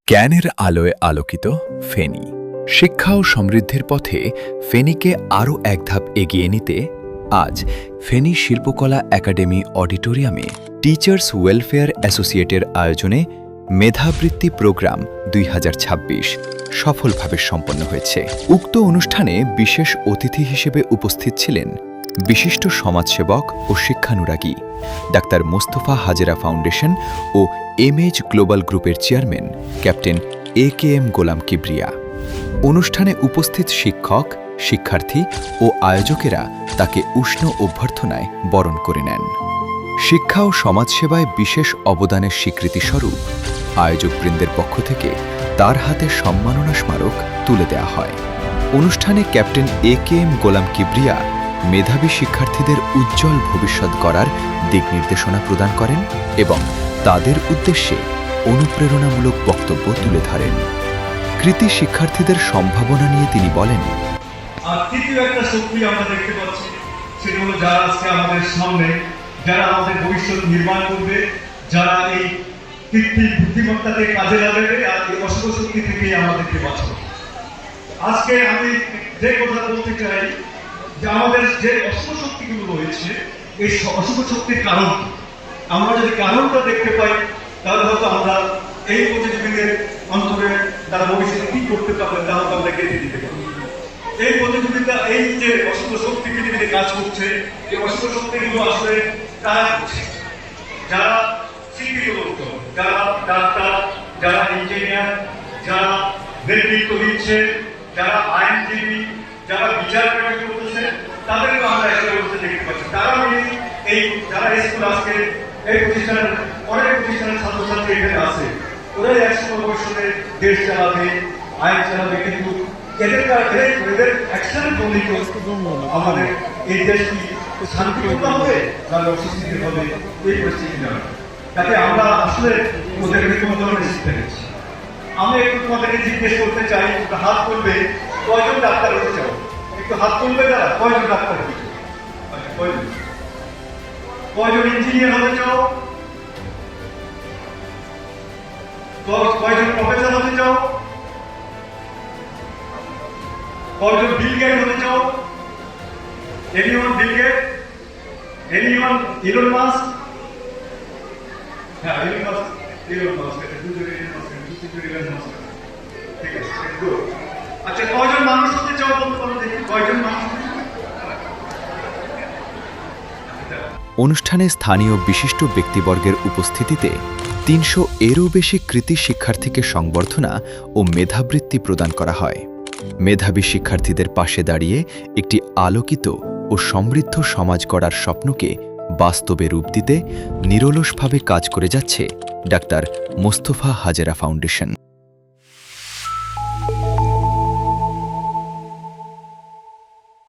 জ্ঞানের আলোয় আলোকিত ফেনী। শিক্ষা ও সমৃদ্ধির পথে ফেনীকে আরও এক ধাপ এগিয়ে নিতে আজ ফেনী শিল্পকলা একাডেমি অডিটোরিয়ামে টিচার্স ওয়েলফেয়ার অ্যাসোসিয়েটের আয়োজনে মেধাবৃত্তি প্রোগ্রাম ২০২৬ সফলভাবে সম্পন্ন হয়েছে। উক্ত অনুষ্ঠানে বিশেষ অতিথি হিসেবে উপস্থিত ছিলেন বিশিষ্ট সমাজসেবক ও শিক্ষানুরাগী ডাক্তার মোস্তফা হাজেরা ফাউন্ডেশন ও এমএজ গ্লোবাল গ্রুপের চেয়ারম্যান ক্যাপ্টেন AKM গোলাম কিবরিয়া। অনুষ্ঠানে উপস্থিত শিক্ষক, শিক্ষার্থী ও আয়োজকেরা তাকে উষ্ণ অভ্যর্থনায় বরণ করে নেন। শিক্ষা ও সমাজসেবায় বিশেষ অবদানের স্বীকৃতিস্বরূপ আয়োজকবৃন্দের পক্ষ থেকে তার হাতে সম্মাননা স্মারক তুলে দেওয়া হয়। অনুষ্ঠানে ক্যাপ্টেন AKM গোলাম কিবরিয়া মেধাবী শিক্ষার্থীদের উজ্জ্বল ভবিষ্যৎ গড়ার দিক নির্দেশনা প্রদান করেন এবং তাদের উদ্দেশ্যে অনুপ্রেরণামূলক বক্তব্য তুলে ধরেন। কৃতি শিক্ষার্থীদের সম্ভাবনা নিয়ে তিনি বলেন, আর তৃতীয় একটা শক্তি আমরা দেখতে পাচ্ছি, সেটা হলো যারা আজকে আমাদের সামনে, যারা আমাদের ভবিষ্যৎ নির্মাণ করবে, যারা এই কৃত্রিম বুদ্ধিমত্তাকে কাজে লাগাবে আর এই অশুভ শক্তি থেকে আমাদেরকে বাঁচাবে। আজকে আমি যে কথা বলতে চাই যে আমাদের যে অশুভ শক্তিগুলো রয়েছে, এই অশুভ শক্তির কারণ আমরা যদি কারণটা দেখতে পাই, তাহলে হয়তো আমরা এই প্রতিযোগীদের অন্তরে তারা ভবিষ্যতে কি করতে পারবে তা হয়তো আমরা কেটে দিতে পারবো। এই প্রতিযোগিতা, এই যে অশুভ শক্তি পৃথিবীতে কাজ করছে, এই অশুভ শক্তিগুলো আসলে কারা করছে? যারা শিক্ষিত লোক, যারা ডাক্তার, যারা ইঞ্জিনিয়ার, যারা নেতৃত্ব দিচ্ছে, যারা আইনজীবী, যারা বিচার কার্য করতেছে, তাদেরকে আমরা এসে দেখতে পাচ্ছি। তারা এই যারা স্কুল আজকে এই প্রতিষ্ঠানের অনেক প্রতিষ্ঠানের ছাত্রছাত্রী এখানে আছে, ওরাই একসময় ভবিষ্যতে দেশ চালাবে, আইন চালাবে, কিন্তু এদের অ্যাকশনের জন্যই আমাদের এই দেশ কি শান্তিপূর্ণ হবে না অস্থিতিশীল হবে, এই পরিস্থিতি নয়। তাতে আমরা আসলে ওদেরকে কোনো ধরনের শিক্ষা দিচ্ছি। আমি একটু তোমাদেরকে জিজ্ঞেস করতে চাই, একটু হাত তুলবে, কয়জন ডাক্তার হতে চাও? একটু হাত তুলবে তারা, কয়জন ডাক্তার হতে চাও? কয়জন ইঞ্জিনিয়ার হতে চাও? কয়জন প্রফেসর হতে চাও? কয়জন বিল গেট হতে চাও? এনিওয়ান বিল গেট? Anyone Elon Musk? হ্যাঁ, ইলন মাস্ক, ঠিক আছে, গুড। আচ্ছা, কয়জন মানুষ হতে চাও বলতে পারো দেখি, কয়জন মানুষ? অনুষ্ঠানে স্থানীয় বিশিষ্ট ব্যক্তিবর্গের উপস্থিতিতে ৩০০ এরও বেশি কৃতি শিক্ষার্থীকে সংবর্ধনা ও মেধাবৃত্তি প্রদান করা হয়। মেধাবী শিক্ষার্থীদের পাশে দাঁড়িয়ে একটি আলোকিত ও সমৃদ্ধ সমাজ গড়ার স্বপ্নকে বাস্তবে রূপ দিতে নিরলসভাবে কাজ করে যাচ্ছে ডাক্তার মোস্তফা হাজেরা ফাউন্ডেশন।